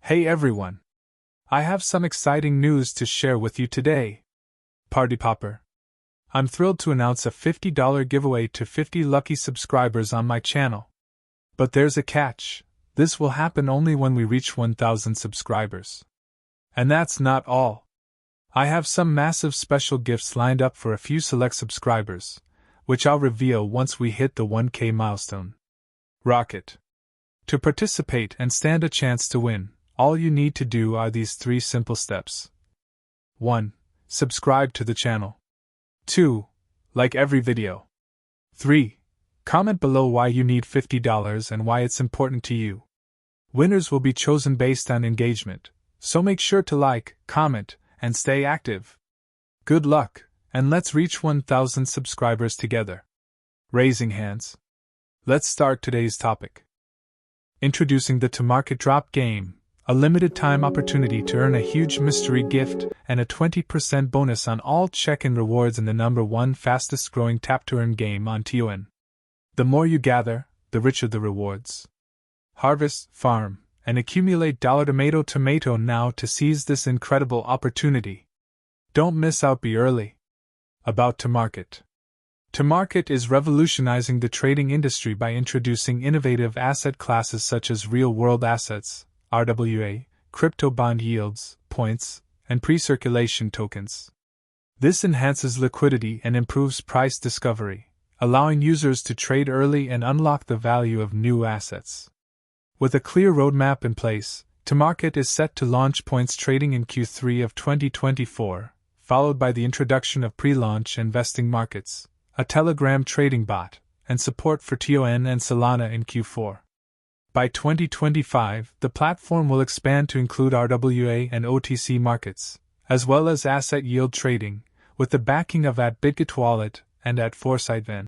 Hey everyone! I have some exciting news to share with you today. Party Popper. I'm thrilled to announce a $50 giveaway to 50 lucky subscribers on my channel. But there's a catch. This will happen only when we reach 1,000 subscribers. And that's not all. I have some massive special gifts lined up for a few select subscribers, which I'll reveal once we hit the 1K milestone. Rocket. To participate and stand a chance to win, all you need to do are these 3 simple steps. 1. Subscribe to the channel. 2. Like every video. 3. Comment below why you need $50 and why it's important to you. Winners will be chosen based on engagement, so make sure to like, comment, and stay active. Good luck, and let's reach 1,000 subscribers together. Raising hands. Let's start today's topic. Introducing the ToMarket Drop game, a limited-time opportunity to earn a huge mystery gift and a 20% bonus on all check-in rewards in the #1 fastest-growing tap-to-earn game on TON. The more you gather, the richer the rewards. Harvest, farm, and accumulate $tomato now to seize this incredible opportunity. Don't miss out, be early. About ToMarket. ToMarket is revolutionizing the trading industry by introducing innovative asset classes such as real-world assets, RWA, crypto bond yields, points, and pre-circulation tokens. This enhances liquidity and improves price discovery, allowing users to trade early and unlock the value of new assets. With a clear roadmap in place, ToMarket is set to launch points trading in Q3 of 2024, followed by the introduction of pre-launch investing markets, a Telegram trading bot, and support for TON and Solana in Q4. By 2025, the platform will expand to include RWA and OTC markets, as well as asset yield trading, with the backing of @BitgetWallet and @ForesightVan.